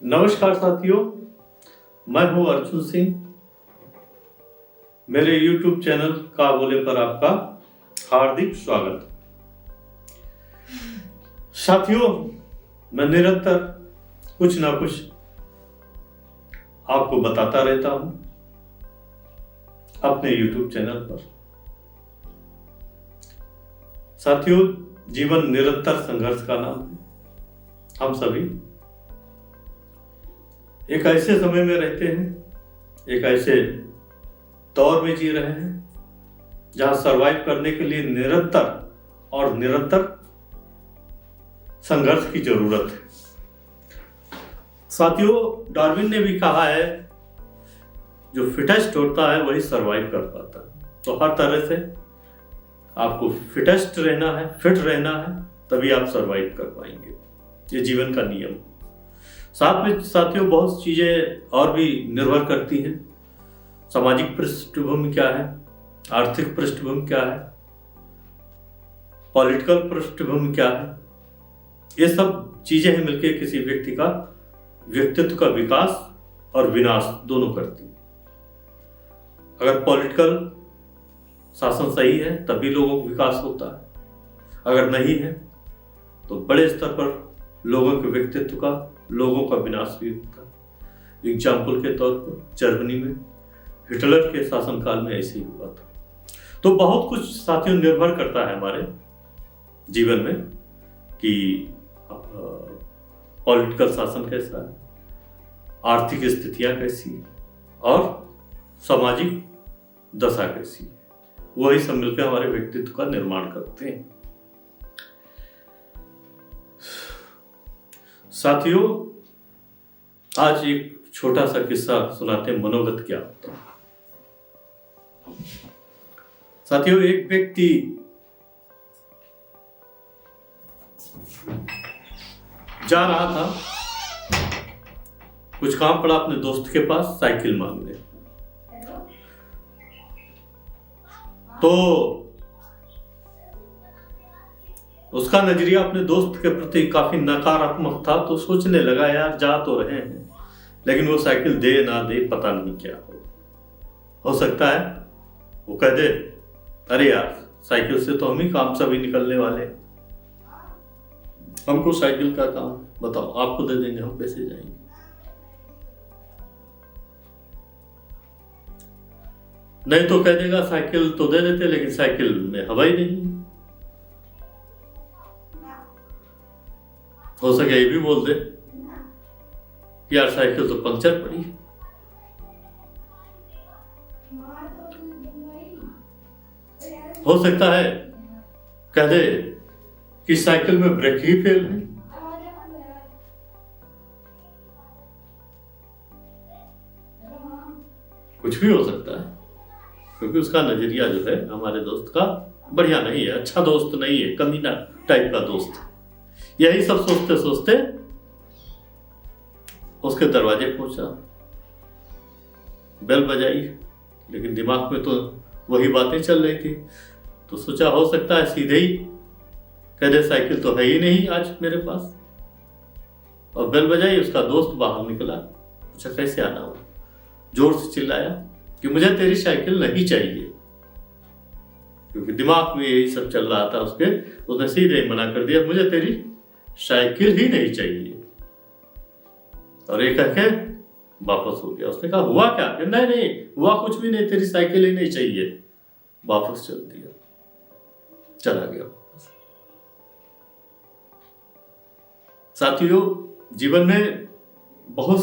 नमस्कार साथियों, मैं हूं अर्जुन सिंह। मेरे YouTube चैनल का बोले पर आपका हार्दिक स्वागत। साथियों, मैं निरंतर कुछ ना कुछ आपको बताता रहता हूं अपने YouTube चैनल पर। साथियों, जीवन निरंतर संघर्ष का नाम है। हम सभी एक ऐसे समय में रहते हैं, एक ऐसे दौर में जी रहे हैं जहां सरवाइव करने के लिए निरंतर संघर्ष की जरूरत है। साथियों, डार्विन ने भी कहा है, जो फिटेस्ट होता है वही सरवाइव कर पाता है। तो हर तरह से आपको फिटेस्ट रहना है, फिट रहना है, तभी आप सरवाइव कर पाएंगे। ये जीवन का नियम है। साथ में साथियों बहुत चीजें और भी निर्भर करती हैं। सामाजिक पृष्ठभूमि क्या है, आर्थिक पृष्ठभूमि क्या है, पॉलिटिकल पृष्ठभूमि क्या है, ये सब चीजें हैं मिलकर किसी व्यक्ति का व्यक्तित्व का विकास और विनाश दोनों करती हैं। अगर पॉलिटिकल शासन सही है तभी लोगों का विकास होता है, अगर नहीं है तो बड़े स्तर पर लोगों के व्यक्तित्व का, लोगों का विनाश भी होता है। एग्जाम्पल के तौर पर जर्मनी में हिटलर के शासनकाल में ऐसे ही हुआ था। तो बहुत कुछ साथियों निर्भर करता है हमारे जीवन में कि पॉलिटिकल शासन कैसा है, आर्थिक स्थितियां कैसी है और सामाजिक दशा कैसी है। वही सब मिलकर हमारे व्यक्तित्व का निर्माण करते हैं। साथियों, आज एक छोटा सा किस्सा सुनाते हैं, मनोगत क्या होता है। साथियों, एक व्यक्ति जा रहा था, कुछ काम पड़ा अपने दोस्त के पास साइकिल मांगने। तो उसका नजरिया अपने दोस्त के प्रति काफी नकारात्मक था। तो सोचने लगा, यार जा तो रहे हैं लेकिन वो साइकिल दे ना दे पता नहीं क्या हो सकता है वो कह दे, अरे यार साइकिल से तो हम ही काम सभी निकलने वाले, हमको साइकिल का काम बताओ, आपको दे देंगे, हम कैसे जाएंगे। नहीं तो कह देगा साइकिल तो दे देते लेकिन साइकिल में हवा ही नहीं। हो सके ये भी बोल दे कि यार साइकिल तो पंक्चर पड़ी। हो सकता है कह दे कि साइकिल में ब्रेक ही फेल है। कुछ भी हो सकता है, क्योंकि उसका नजरिया जो है हमारे दोस्त का बढ़िया नहीं है, अच्छा दोस्त नहीं है, कमीना टाइप का दोस्त है। यही सब सोचते सोचते उसके दरवाजे पहुंचा, बेल बजाई, लेकिन दिमाग में तो वही बातें चल रही थी। तो सोचा हो सकता है सीधे ही कह दे साइकिल तो है ही नहीं आज मेरे पास। और बेल बजाई, उसका दोस्त बाहर निकला, पूछा कैसे आना हुआ। जोर से चिल्लाया कि मुझे तेरी साइकिल नहीं चाहिए, क्योंकि दिमाग में यही सब चल रहा था उसके। उसने सीधे ही मना कर दिया, मुझे तेरी साइकिल ही नहीं चाहिए। और ये कह के वापस हो गया। उसने कहा हुआ क्या? नहीं नहीं हुआ कुछ भी नहीं, तेरी साइकिल ही नहीं चाहिए। वापस चल दिया, चला गया वापस। साथियों, जीवन में बहुत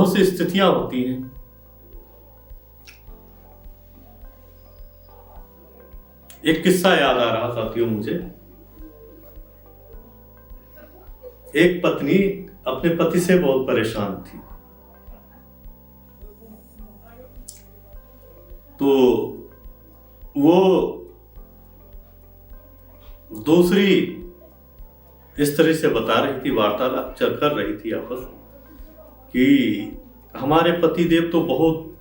सी स्थितियां होती हैं। एक किस्सा याद आ रहा साथियों मुझे। एक पत्नी अपने पति से बहुत परेशान थी। तो वो दूसरी इस तरह से बता रही थी, वार्तालाप चल कर रही थी आपस, कि हमारे पतिदेव तो बहुत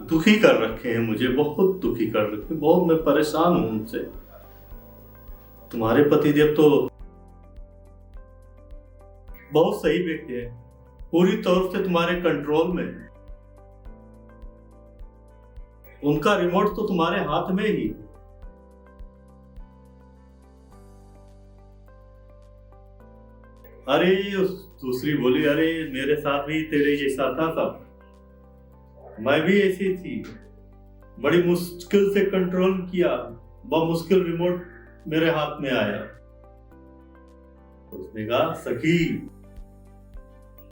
दुखी कर रखे हैं, मुझे बहुत दुखी कर रखे, बहुत मैं परेशान हूं उनसे। तुम्हारे पतिदेव तो बहुत सही व्यक्ति है, पूरी तौर से तुम्हारे कंट्रोल में है। उनका रिमोट तो तुम्हारे हाथ में ही। अरे दूसरी बोली, अरे मेरे साथ भी तेरे जैसा था सब, मैं भी ऐसी थी, बड़ी मुश्किल से कंट्रोल किया, बहुत मुश्किल रिमोट मेरे हाथ में आया। उसने कहा, सखी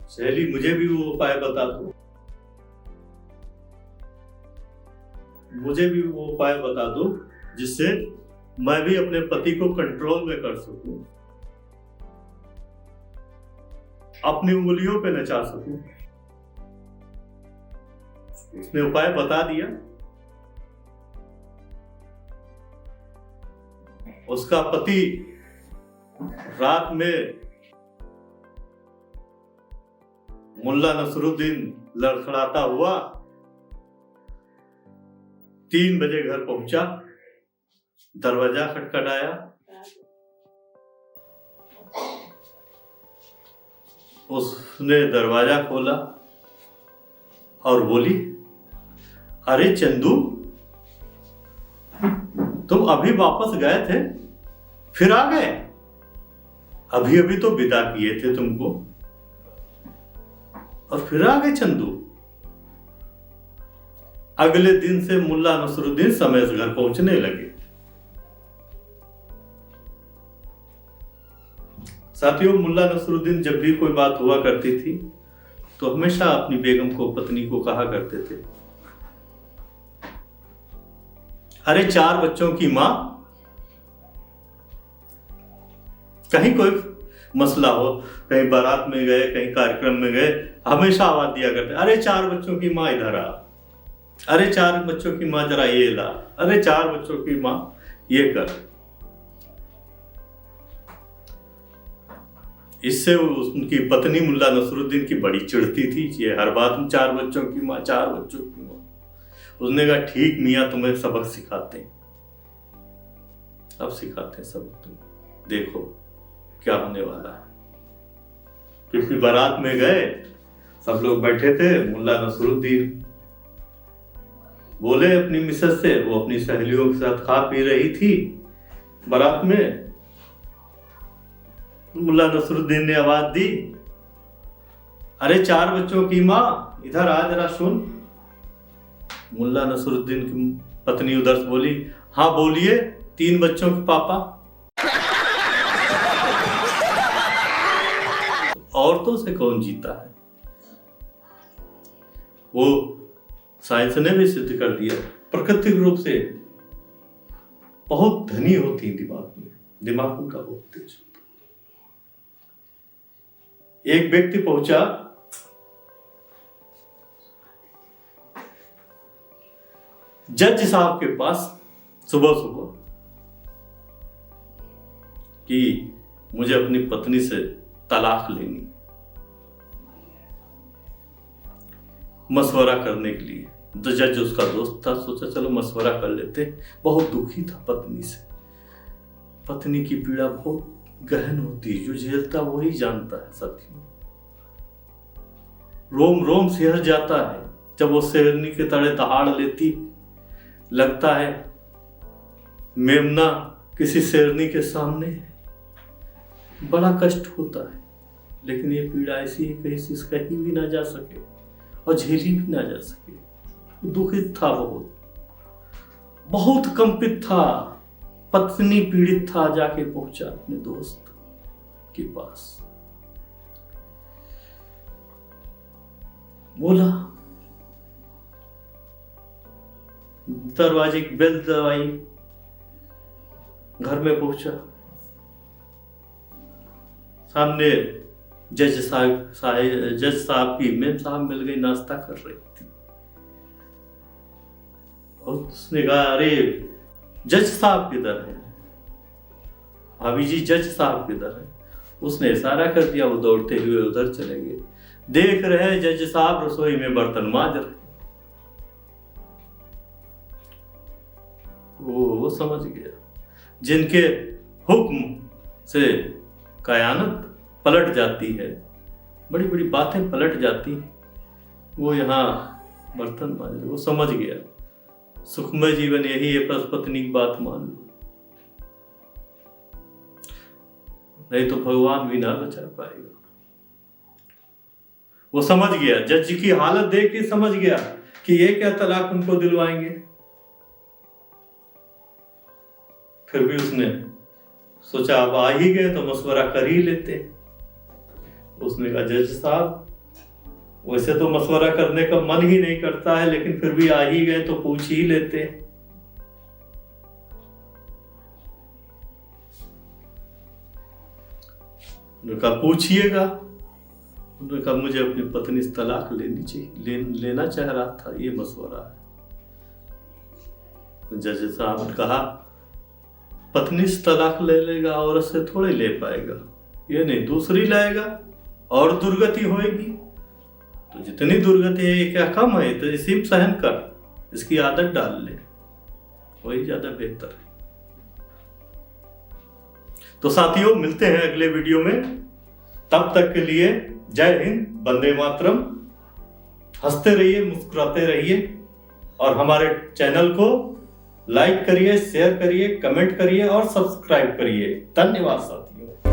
सहेली मुझे भी वो उपाय बता दो, मुझे भी वो उपाय बता दो जिससे मैं भी अपने पति को कंट्रोल में कर सकूं, अपनी उंगलियों पे नचा सकूं। उसने उपाय बता दिया। उसका पति रात में मुल्ला नसरुद्दीन लड़खड़ाता हुआ 3 बजे घर पहुंचा, दरवाजा खटखटाया। उसने दरवाजा खोला और बोली, अरे चंदू, तुम अभी वापस गए थे, फिर आ गए? अभी अभी तो विदा किए थे तुमको और फिर आ गए चंदू। अगले दिन से मुल्ला नसरुद्दीन समय से घर पहुंचने लगे। साथियों, मुल्ला नसरुद्दीन जब भी कोई बात हुआ करती थी तो हमेशा अपनी बेगम को, पत्नी को कहा करते थे, अरे 4 बच्चों की मां, कहीं कोई मसला हो, कहीं बारात में गए, कहीं कार्यक्रम में गए, हमेशा आवाज दिया करते, अरे 4 बच्चों की मां इधर आ, अरे 4 बच्चों की मां जरा ये ला, अरे 4 बच्चों की मां ये कर। इससे उनकी पत्नी मुल्ला नसरुद्दीन की बड़ी चिढ़ती थी, ये हर बात में 4 बच्चों की मां, 4 बच्चों की मां। उसने कहा, ठीक मियां, तुम्हें सबक सिखाते हैं, अब सिखाते हैं सबक, तुम देखो क्या होने वाला है। किसी बारात में गए, सब लोग बैठे थे, मुल्ला नसरुद्दीन बोले अपनी मिसेस से, वो अपनी सहेलियों के साथ खा पी रही थी बारात में। मुल्ला नसरुद्दीन ने आवाज दी, अरे 4 बच्चों की मां इधर आ, जरा सुन। मुल्ला नसरुद्दीन की पत्नी उधर से बोली, हाँ बोलिए 3 बच्चों के पापा। औरतों से कौन जीता है? वो साइंस ने भी सिद्ध कर दिया, प्राकृतिक रूप से बहुत धनी होती है, दिमाग उनका बहुत तेज होता। एक व्यक्ति पहुंचा जज साहब के पास सुबह सुबह कि मुझे अपनी पत्नी से तलाक लेनी, मशवरा करने के लिए। तो जज उसका दोस्त था, सोचा चलो मशवरा कर लेते। बहुत दुखी था पत्नी से, पत्नी की पीड़ा बहुत गहन होती है, जो झेलता वही जानता है साथियों। रोम रोम सिहर जाता है जब वो शेरनी के तड़े दहाड़ लेती, लगता है मेमना किसी शेरनी के सामने है, बड़ा कष्ट होता है। लेकिन ये पीड़ा ऐसी है कि कहीं भी ना जा सके और झेली भी ना जा सके। दुखित था, बहुत कंपित था, पत्नी पीड़ित था, जाके पहुंचा अपने दोस्त के पास, बोला, दरवाजे की बेल दबाई, घर में पहुंचा, सामने जज साहब की मेम साहब मिल गई, नाश्ता कर रही थी। और उसने कहा, अरे जज साहब किधर है? भाभी जी जज साहब किधर है? उसने इशारा कर दिया, वो दौड़ते हुए उधर चले गए। देख रहे जज साहब रसोई में बर्तन मांज रहे। वो समझ गया, जिनके हुक्म से कयानत पलट जाती है बड़ी बड़ी बातें पलट जाती। वो यहाँ बर्तन मांज, वो समझ गया सुखमय जीवन यही है, बस पत्नी की बात मान लो, नहीं तो भगवान भी ना बचा पाएगा। वो समझ गया, जज जी की हालत देख के समझ गया कि ये क्या तलाक उनको दिलवाएंगे। फिर भी उसने सोचा अब आ ही गए तो मशवरा कर ही लेते। उसने कहा जज साहब, वैसे तो मशवरा करने का मन ही नहीं करता है, लेकिन फिर भी आ ही गए तो पूछ ही लेते। उन्होंने कहा पूछिएगा। उन्होंने कहा मुझे अपनी पत्नी से तलाक लेनी चाहिए, लेना चाह रहा था, ये मशवरा है। जज साहब ने कहा पत्नी से तलाक ले लेगा, औरत से थोड़े ले पाएगा, ये नहीं दूसरी लाएगा और दुर्गति होएगी। तो जितनी दुर्गति है ये क्या कम है, तो इसी में सहन कर, इसकी आदत डाल ले, वही ज्यादा बेहतर है। तो साथियों मिलते हैं अगले वीडियो में, तब तक के लिए जय हिंद, वंदे मातरम। हंसते रहिए, मुस्कुराते रहिए और हमारे चैनल को लाइक करिए, शेयर करिए, कमेंट करिए और सब्सक्राइब करिए। धन्यवाद साथियों।